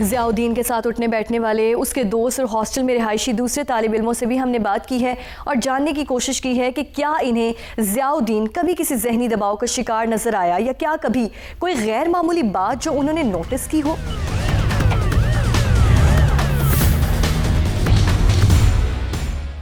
ضیاءالدین کے ساتھ اٹھنے بیٹھنے والے اس کے دوست اور ہاسٹل میں رہائشی دوسرے طالب علموں سے بھی ہم نے بات کی ہے اور جاننے کی کوشش کی ہے کہ کیا انہیں ضیاءالدین کبھی کسی ذہنی دباؤ کا شکار نظر آیا یا کیا کبھی کوئی غیر معمولی بات جو انہوں نے نوٹس کی ہو۔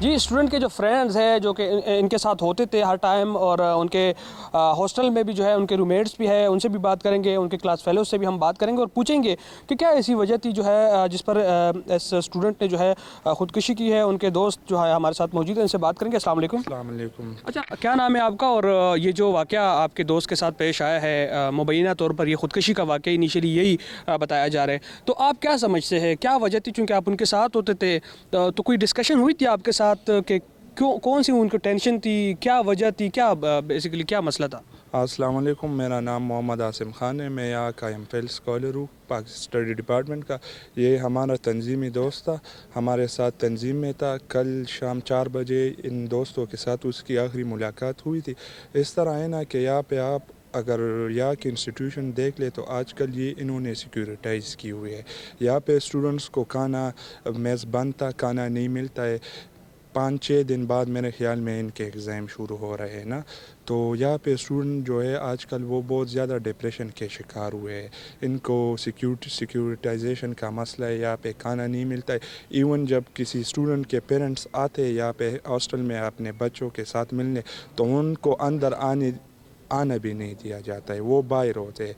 جی اسٹوڈنٹ کے جو فرینڈز ہیں جو کہ ان کے ساتھ ہوتے تھے ہر ٹائم اور ان کے ہاسٹل میں بھی جو ہے ان کے روم میٹس بھی ہے، ان سے بھی بات کریں گے، ان کے کلاس فیلوز سے بھی ہم بات کریں گے اور پوچھیں گے کہ کیا ایسی وجہ تھی جو ہے جس پر اس اسٹوڈنٹ نے جو ہے خودکشی کی ہے۔ ان کے دوست جو ہے ہمارے ساتھ موجود ہیں، ان سے بات کریں گے۔ السلام علیکم۔ السلام علیکم۔ اچھا کیا نام ہے آپ کا، اور یہ جو واقعہ آپ کے دوست کے ساتھ پیش آیا ہے مبینہ طور پر یہ خودکشی کا واقعہ انیشلی یہی بتایا جا رہا ہے، تو آپ کیا سمجھتے ہیں کیا وجہ تھی؟ چونکہ آپ ان کے ساتھ ہوتے تھے تو کوئی ڈسکشن ہوئی تھی آپ کے ساتھ کہ کون سی ان کو ٹینشن تھی، کیا وجہ تھی، کیا بیسیکلی کیا مسئلہ تھا؟ السلام علیکم، میرا نام محمد عاصم خان ہے، میں یہاں کا ایم فل اسکالر ہوں اسٹڈی ڈپارٹمنٹ کا۔ یہ ہمارا تنظیمی دوست تھا، ہمارے ساتھ تنظیم میں تھا۔ کل شام 4 بجے ان دوستوں کے ساتھ اس کی آخری ملاقات ہوئی تھی۔ اس طرح ہے نا کہ یہاں پہ آپ اگر یہاں کی انسٹیٹیوشن دیکھ لے تو آج کل یہ انہوں نے سیکیورٹائز کی ہوئی ہے۔ یہاں پہ اسٹوڈنٹس کو کھانا میز بند تھا، کھانا نہیں ملتا ہے۔ 5-6 دن بعد میرے خیال میں ان کے ایگزام شروع ہو رہے ہیں نا، تو یہاں پہ اسٹوڈنٹ جو ہے آج کل وہ بہت زیادہ ڈپریشن کے شکار ہوئے ہیں۔ ان کو سیکیورٹائزیشن کا مسئلہ ہے، یہاں پہ کھانا نہیں ملتا ہے۔ ایون جب کسی اسٹوڈنٹ کے پیرنٹس آتے ہیں یہاں پہ ہاسٹل میں اپنے بچوں کے ساتھ ملنے، تو ان کو اندر آنا بھی نہیں دیا جاتا ہے، وہ باہر ہوتے ہیں۔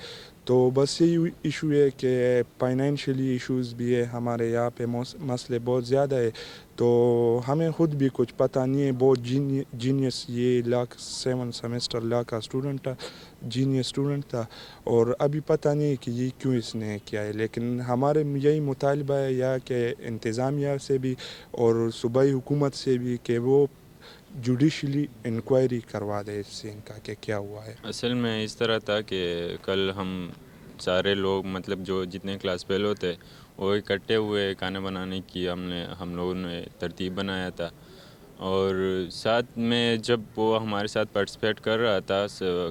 تو بس یہی ایشو ہے کہ فائنینشلی ایشوز بھی ہے، ہمارے یہاں پہ مسئلے بہت زیادہ ہے۔ تو ہمیں خود بھی کچھ پتہ نہیں ہے۔ بہت جینیس یہ 7 سیمسٹر لا کا اسٹوڈنٹ تھا، جینیس اسٹوڈنٹ تھا، اور ابھی پتہ نہیں ہے کہ یہ کیوں اس نے کیا ہے۔ لیکن ہمارے یہی مطالبہ ہے یا کہ انتظامیہ سے بھی اور صوبائی حکومت سے بھی کہ وہ جوڈیشلی انکوائری کروا دے اس سے ان کا کہ کیا ہوا ہے۔ اصل میں اس طرح تھا کہ کل ہم سارے لوگ مطلب جو جتنے کلاس فیلو تھے وہ اکٹھے ہوئے کھانا بنانے کی ہم لوگوں نے ترتیب بنایا تھا، اور ساتھ میں جب وہ ہمارے ساتھ پارٹیسپیٹ کر رہا تھا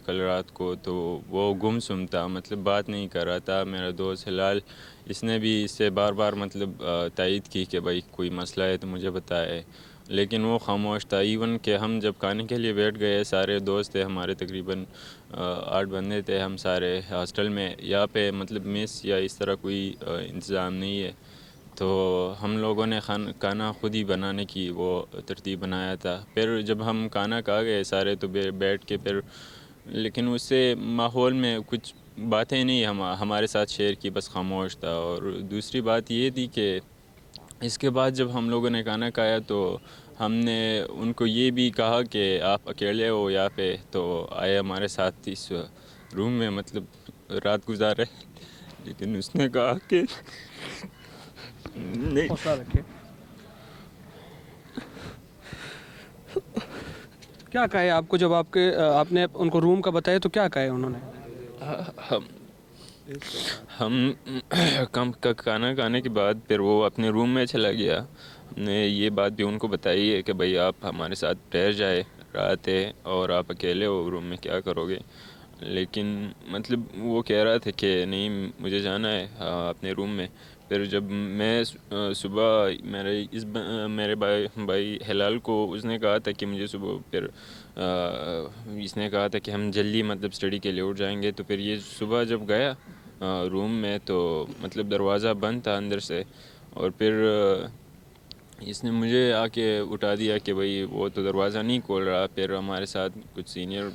کل رات کو، تو وہ گم سم تھا، مطلب بات نہیں کر رہا تھا۔ میرا دوست ہلال اس نے بھی اس سے بار بار مطلب تائید کی کہ بھائی کوئی مسئلہ ہے تو مجھے بتائے، لیکن وہ خاموش تھا۔ ایون کہ ہم جب کھانے کے لیے بیٹھ گئے، سارے دوست تھے ہمارے، تقریباً 8 بندے تھے ہم سارے ہاسٹل میں۔ یہاں پہ مطلب میس یا اس طرح کوئی انتظام نہیں ہے، تو ہم لوگوں نے کھانا خود ہی بنانے کی وہ ترتیب بنایا تھا۔ پھر جب ہم کھانا کھا گئے سارے تو بیٹھ کے پھر، لیکن اس سے ماحول میں کچھ باتیں نہیں ہمارے ساتھ شیئر کی، بس خاموش تھا۔ اور دوسری بات یہ تھی کہ اس کے بعد جب ہم لوگوں نے کھانا کھایا تو ہم نے ان کو یہ بھی کہا کہ آپ اکیلے ہو یہاں پہ، تو آئے ہمارے ساتھ اس روم میں مطلب رات گزارے، لیکن اس نے کہا کہ نہیں۔ حوصلہ رکھے۔ کیا کہا ہے آپ کو جب آپ نے ان کو روم کا بتایا تو کیا کہا ہے انہوں نے؟ ہم کھانا کھانے کے بعد پھر وہ اپنے روم میں چلا گیا۔ ہم نے یہ بات بھی ان کو بتائی ہے کہ بھائی آپ ہمارے ساتھ ٹھہر جائے، رات ہے اور آپ اکیلے ہو روم میں، کیا کرو گے؟ لیکن مطلب وہ کہہ رہا تھا کہ نہیں مجھے جانا ہے اپنے روم میں۔ پھر جب میں صبح میرے بھائی ہلال کو اس نے کہا تھا کہ مجھے صبح، پھر اس نے کہا تھا کہ ہم جلدی مطلب اسٹڈی کے لیے اٹھ جائیں گے، تو پھر یہ صبح جب گیا روم میں تو مطلب دروازہ بند تھا اندر سے، اور پھر اس نے مجھے آ کے اٹھا دیا کہ بھائی وہ تو دروازہ نہیں کھول رہا۔ پھر ہمارے ساتھ کچھ سینئر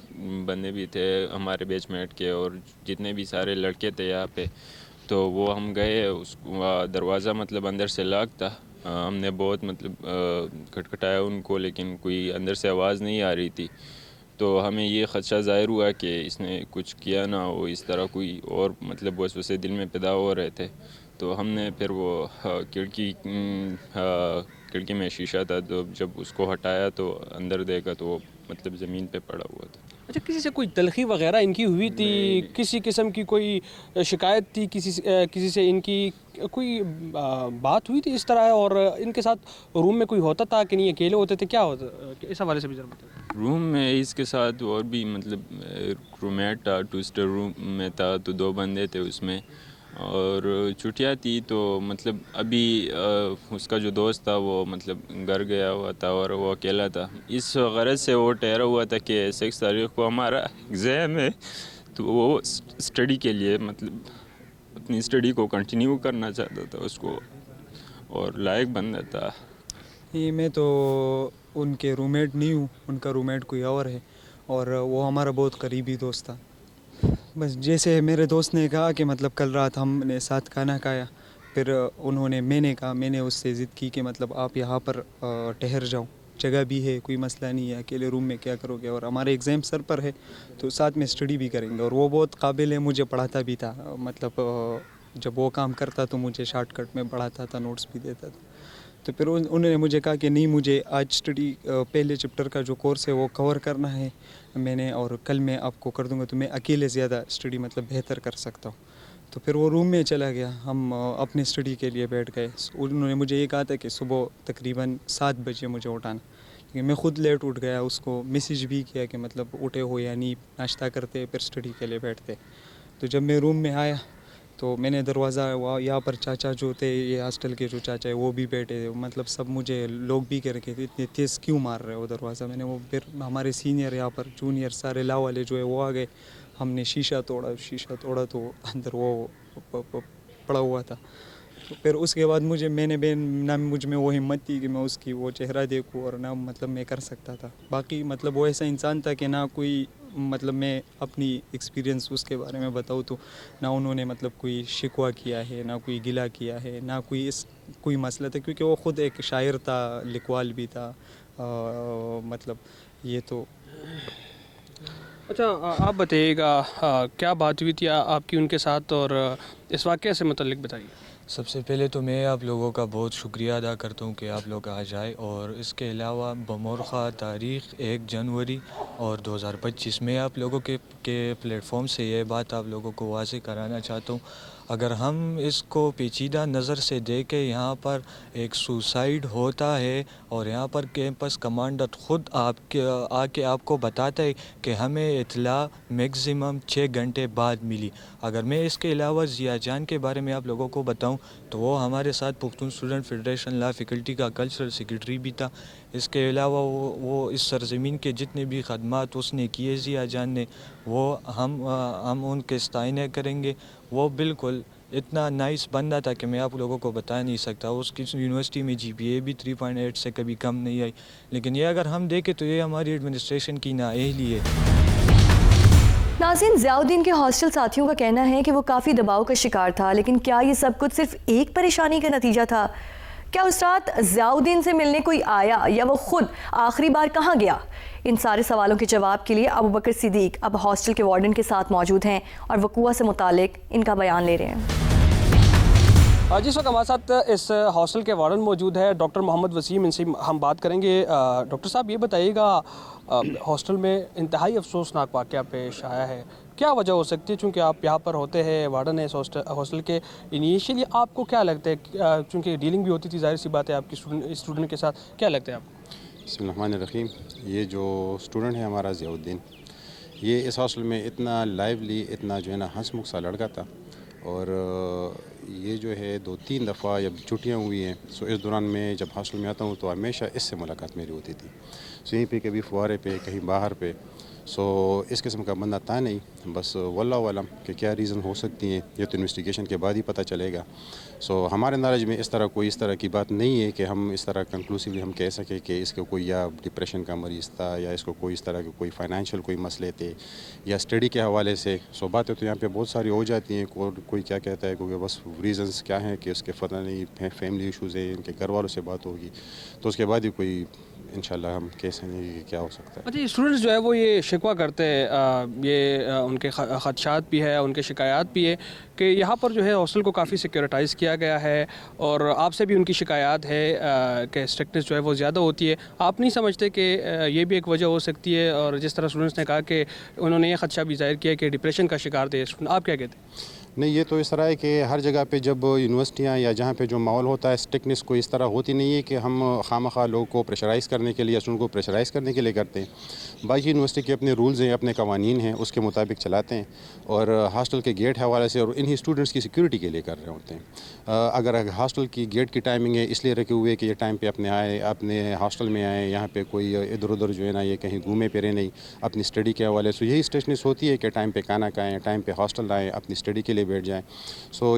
بندے بھی تھے ہمارے بیچ میٹ کے، اور جتنے بھی سارے لڑکے تھے یہاں پہ، تو وہ ہم گئے، اس دروازہ مطلب اندر سے لاک تھا۔ ہم نے بہت مطلب کھٹکھٹایا ان کو، لیکن کوئی اندر سے آواز نہیں آ رہی تھی، تو ہمیں یہ خدشہ ظاہر ہوا کہ اس نے کچھ کیا نہ ہو، اس طرح کوئی اور مطلب وسوسے دل میں پیدا ہو رہے تھے۔ تو ہم نے پھر وہ کھڑکی میں شیشہ تھا، تو جب اس کو ہٹایا تو اندر دیکھا تو وہ مطلب زمین پہ پڑا ہوا تھا۔ اچھا کسی سے کوئی تلخی وغیرہ ان کی ہوئی تھی؟ کسی قسم کی کوئی شکایت تھی کسی سے ان کی کوئی بات ہوئی تھی اس طرح؟ اور ان کے ساتھ روم میں کوئی ہوتا تھا کہ نہیں اکیلے ہوتے تھے، کیا ہوتا؟ اس حوالے سے بھی ذرا بتائیں۔ روم میں اس کے ساتھ اور بھی مطلب روم میٹ تھا، 2 اسٹر روم میں تھا، تو 2 بندے تھے اس میں، اور چھٹیاں تھی تو مطلب ابھی اس کا جو دوست تھا وہ مطلب گھر گیا ہوا تھا اور وہ اکیلا تھا. اس غرض سے وہ ٹھہرا ہوا تھا کہ 6 تاریخ کو ہمارا ایگزام ہے, تو وہ اسٹڈی کے لیے مطلب اپنی اسٹڈی کو کنٹینیو کرنا چاہتا تھا اس کو, اور لائق بندہ تھا. یہ میں تو ان کے روم میٹ نہیں ہوں, ان کا روم میٹ کوئی اور ہے, اور وہ ہمارا بہت قریبی دوست تھا. بس جیسے میرے دوست نے کہا کہ مطلب کل رات ہم نے ساتھ کھانا کھایا, پھر میں نے اس سے ضد کی کہ مطلب آپ یہاں پر ٹھہر جاؤ, جگہ بھی ہے, کوئی مسئلہ نہیں ہے, اکیلے روم میں کیا کرو گے, اور ہمارے ایگزام سر پر ہے تو ساتھ میں اسٹڈی بھی کریں گے. اور وہ بہت قابل ہے, مجھے پڑھاتا بھی تھا, مطلب جب وہ کام کرتا تو مجھے شارٹ کٹ میں پڑھاتا تھا, نوٹس بھی دیتا تھا. تو پھر انہوں نے مجھے کہا کہ نہیں, مجھے آج اسٹڈی پہلے چیپٹر کا جو کورس ہے وہ کور کرنا ہے میں نے, اور کل میں آپ کو کر دوں گا, تو میں اکیلے زیادہ اسٹڈی مطلب بہتر کر سکتا ہوں. تو پھر وہ روم میں چلا گیا, ہم اپنے اسٹڈی کے لیے بیٹھ گئے. انہوں نے مجھے یہ کہا تھا کہ صبح تقریباً 7 بجے مجھے اٹھانا, لیکن میں خود لیٹ اٹھ گیا. اس کو میسیج بھی کیا کہ مطلب اٹھے ہو یا نہیں, ناشتہ کرتے پھر اسٹڈی کے لیے بیٹھتے. تو جب میں روم میں آیا تو میں نے دروازہ, یہاں پر چاچا جو تھے, یہ ہاسٹل کے جو چاچا ہے وہ بھی بیٹھے تھے, مطلب سب مجھے لوگ بھی کہہ رکھے تھے اتنے تیز کیوں مار رہے ہو دروازہ. میں نے وہ پھر ہمارے سینئر یہاں پر جونیئر سارے لا والے جو ہے وہ آ گئے, ہم نے شیشہ توڑا تو اندر وہ پڑا ہوا تھا. تو پھر اس کے بعد نہ مجھ میں وہ ہمت تھی کہ میں اس کی وہ چہرہ دیکھوں, اور نہ مطلب میں کر سکتا تھا. باقی مطلب وہ ایسا انسان تھا کہ نہ کوئی مطلب میں اپنی ایکسپیرینس اس کے بارے میں بتاؤں تو نہ انہوں نے مطلب کوئی شکوہ کیا ہے, نہ کوئی گلہ کیا ہے, نہ کوئی مسئلہ تھا, کیونکہ وہ خود ایک شاعر تھا, لکھوال بھی تھا. مطلب یہ تو. اچھا, آپ بتائیے گا کیا بات ہوئی تھی آپ کی ان کے ساتھ, اور اس واقعے سے متعلق بتائیے. سب سے پہلے تو میں آپ لوگوں کا بہت شکریہ ادا کرتا ہوں کہ آپ لوگ آج آئے, اور اس کے علاوہ بمورخہ تاریخ 1 جنوری اور 2025 میں آپ لوگوں کے پلیٹ فارم سے یہ بات آپ لوگوں کو واضح کرانا چاہتا ہوں. اگر ہم اس کو پیچیدہ نظر سے دیکھیں, یہاں پر ایک سوسائڈ ہوتا ہے اور یہاں پر کیمپس کمانڈر خود آ کے آپ کو بتاتا ہے کہ ہمیں اطلاع میکزیمم 6 گھنٹے بعد ملی. اگر میں اس کے علاوہ ضیاء جان کے بارے میں آپ لوگوں کو بتاؤں تو وہ ہمارے ساتھ پختون اسٹوڈنٹ فیڈریشن لا فیکلٹی کا کلچرل سیکرٹری بھی تھا. اس کے علاوہ وہ اس سرزمین کے جتنے بھی خدمات اس نے کیے ضیاء جان نے, وہ ہم ان کے استعانہ کریں گے. وہ بالکل اتنا نائس بندہ تھا کہ میں آپ لوگوں کو بتا نہیں سکتا. اس کی یونیورسٹی میں GPA بھی 3.8 سے کبھی کم نہیں آئی, لیکن یہ اگر ہم دیکھیں تو یہ ہماری ایڈمنسٹریشن کی نااہلی ہے. ناظرین, ضیاء الدین کے ہاسٹل ساتھیوں کا کہنا ہے کہ وہ کافی دباؤ کا شکار تھا, لیکن کیا یہ سب کچھ صرف ایک پریشانی کا نتیجہ تھا؟ کیا اس رات ضیاء الدین سے ملنے کوئی آیا, یا وہ خود آخری بار کہاں گیا؟ ان سارے سوالوں کے جواب کے لیے ابوبکر صدیق اب ہاسٹل کے وارڈن کے ساتھ موجود ہیں اور وقوعہ سے متعلق ان کا بیان لے رہے ہیں. جس وقت ہمارے ساتھ اس ہاسٹل کے وارڈن موجود ہے ڈاکٹر محمد وسیم, ان سے ہم بات کریں گے. ڈاکٹر صاحب, یہ بتائیے گا, ہاسٹل میں انتہائی افسوسناک واقعہ پیش آیا ہے, کیا وجہ ہو سکتی ہے؟ چونکہ آپ یہاں پر ہوتے ہیں, وارڈن ہے اس ہاسٹل کے, انیشیلی آپ کو کیا لگتا ہے, چونکہ ڈیلنگ بھی ہوتی تھی ظاہر سی بات ہے آپ کی اسٹوڈنٹ کے ساتھ, کیا لگتا ہے آپ کو؟ بسم اللہ الرحمن الرحیم. یہ جو اسٹوڈنٹ ہے ہمارا ضیاء الدین, یہ اس ہاسٹل میں اتنا لائیولی, اتنا جو ہے نا ہنس مکھ سا لڑکا تھا, اور یہ جو ہے 2-3 دفعہ جب چھٹیاں ہوئی ہیں سو اس دوران میں جب ہاسٹل میں آتا ہوں تو ہمیشہ اس سے ملاقات میری ہوتی تھی. سو یہیں پہ کبھی فوارے پہ, کہیں باہر پہ. سو اس قسم کا بندہ تھا نہیں, بس واللہ عالم کہ کیا ریزن ہو سکتی ہیں, یہ تو انویسٹیگیشن کے بعد ہی پتہ چلے گا. سو ہمارے نالج میں اس طرح کی بات نہیں ہے کہ ہم اس طرح کنکلوسیولی ہم کہہ سکیں کہ اس کو کوئی یا ڈپریشن کا مریض تھا, یا اس کو کوئی اس طرح کے کوئی فائنینشیل کوئی مسئلے تھے, یا اسٹڈی کے حوالے سے. سو باتیں تو یہاں پہ بہت ساری ہو جاتی ہیں, کوئی کیا کہتا ہے کیونکہ بس ریزنس کیا ہیں کہ اس کے پتہ نہیں فیملی ایشوز ہیں, ان کے گھر والوں سے بات ہوگی تو اس کے بعد ہی کوئی انشاءاللہ ہم کہہ سکیں گے کہ کیا ہو سکتا ہے. اچھا, اسٹوڈنٹس جو ہے وہ یہ شکوہ کرتے ہیں, یہ ان کے خدشات بھی ہے, ان کے شکایات بھی ہے کہ یہاں پر جو ہے ہاسٹل کو کافی سیکورٹائز کیا گیا ہے, اور آپ سے بھی ان کی شکایات ہے کہ اسٹرکٹنس جو ہے وہ زیادہ ہوتی ہے. آپ نہیں سمجھتے کہ یہ بھی ایک وجہ ہو سکتی ہے؟ اور جس طرح اسٹوڈنٹس نے کہا کہ انہوں نے یہ خدشہ بھی ظاہر کیا کہ ڈپریشن کا شکار تھے, آپ کیا کہتے ہیں؟ نہیں، یہ تو اس طرح ہے کہ ہر جگہ پہ جب یونیورسٹیاں یا جہاں پہ جو ماحول ہوتا ہے اسٹرکٹنس کو اس طرح ہوتی نہیں ہے کہ ہم خواہ لوگوں کو پریشرائز کرنے کے لیے یا اسٹوڈنٹ کو پریشرائز کرنے کے لیے کرتے ہیں. باقی یونیورسٹی کے اپنے رولز ہیں، اپنے قوانین ہیں، اس کے مطابق چلاتے ہیں اور ہاسٹل کے گیٹ حوالے سے اور انہی اسٹوڈنٹس کی سیکورٹی کے لیے کر رہے ہوتے ہیں. اگر ہاسٹل کی گیٹ کی ٹائمنگ ہے اس لیے رکھے ہوئے کہ یہ ٹائم پہ اپنے ہاسٹل میں آئیں، یہاں پہ کوئی ادھر ادھر جو ہے نا یہ کہیں گھومے پھرے نہیں اپنی اسٹڈی کے حوالے سے. یہی اسٹرکٹنس ہوتی ہے کہ ٹائم پہ کھانا کھائیں، ٹائم پہ ہاسٹل آئیں، اپنی اسٹڈی کے لیے بیٹھ جائیں.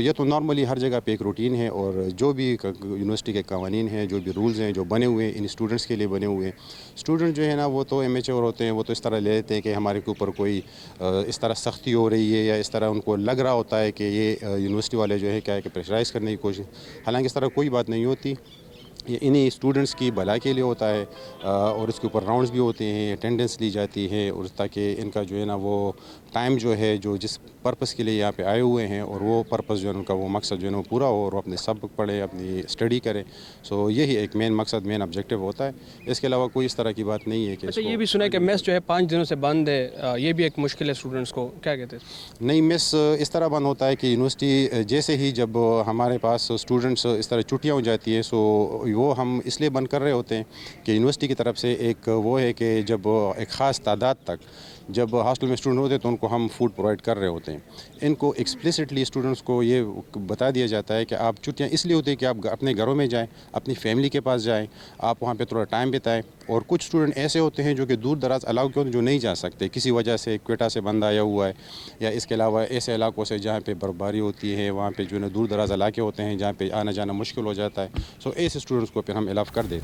یہ تو نارملی ہر جگہ پہ ایک روٹین ہے اور جو بھی یونیورسٹی کے قوانین ہیں، جو بھی رولز ہیں جو بنے ہوئے ہیں ان اسٹوڈنٹس کے لیے بنے ہوئے ہیں. اسٹوڈنٹ جو ہے نا وہ تو امیچور ہوتے ہیں، وہ تو اس طرح لے لیتے ہیں کہ ہمارے کے اوپر کوئی اس طرح سختی ہو رہی ہے یا اس طرح ان کو لگ رہا ہوتا ہے کہ یہ یونیورسٹی والے جو ہے کیا ہے کہ پریشرائز کرنے کی کوشش. حالانکہ اس طرح کوئی بات نہیں ہوتی، یہ انہی اسٹوڈنٹس کی بھلائی کے لیے ہوتا ہے اور اس کے اوپر راؤنڈز بھی ہوتے ہیں، اٹینڈنس لی جاتی ہے اور تاکہ ان کا جو ہے نا وہ ٹائم جو ہے جو جس پرپس کے لیے یہاں پہ آئے ہوئے ہیں اور وہ پرپس جو ہے ان کا وہ مقصد جو ہے نا وہ پورا ہو اور وہ اپنے سبق پڑھیں، اپنی اسٹڈی کریں. یہی ایک مین مقصد، مین آبجیکٹیو ہوتا ہے. اس کے علاوہ کوئی اس طرح کی بات نہیں ہے کہ اچھا، یہ بھی سنا ہے کہ میس جو ہے 5 دنوں سے بند ہے، یہ بھی ایک مشکل ہے اسٹوڈنٹس کو، کیا کہتے ہیں؟ نہیں، میس اس طرح بند ہوتا ہے کہ یونیورسٹی جیسے ہی جب ہمارے پاس اسٹوڈنٹس اس طرح چھٹیاں ہو جاتی ہیں وہ ہم اس لیے بند کر رہے ہوتے ہیں کہ یونیورسٹی کی طرف سے ایک وہ ہے کہ جب ایک خاص تعداد تک جب ہاسٹل میں اسٹوڈنٹ ہوتے ہیں تو ان کو ہم فوڈ پرووائڈ کر رہے ہوتے ہیں. ان کو ایکسپلیسٹلی اسٹوڈنٹس کو یہ بتا دیا جاتا ہے کہ آپ چھٹیاں اس لیے ہوتی ہیں کہ آپ اپنے گھروں میں جائیں، اپنی فیملی کے پاس جائیں، آپ وہاں پہ تھوڑا ٹائم بتائیں. اور کچھ اسٹوڈنٹ ایسے ہوتے ہیں جو کہ دور دراز علاقوں کے ہوتے ہیں جو نہیں جا سکتے کسی وجہ سے، کوئٹہ سے بند آیا ہوا ہے یا اس کے علاوہ ایسے علاقوں سے جہاں پہ برفباری ہوتی ہے، وہاں پہ جو ہے نا دور دراز علاقے ہوتے ہیں جہاں پہ آنا جانا مشکل ہو جاتا ہے. ایسے اسٹوڈنٹس کو پھر ہم الاؤ کر دیتے ہیں.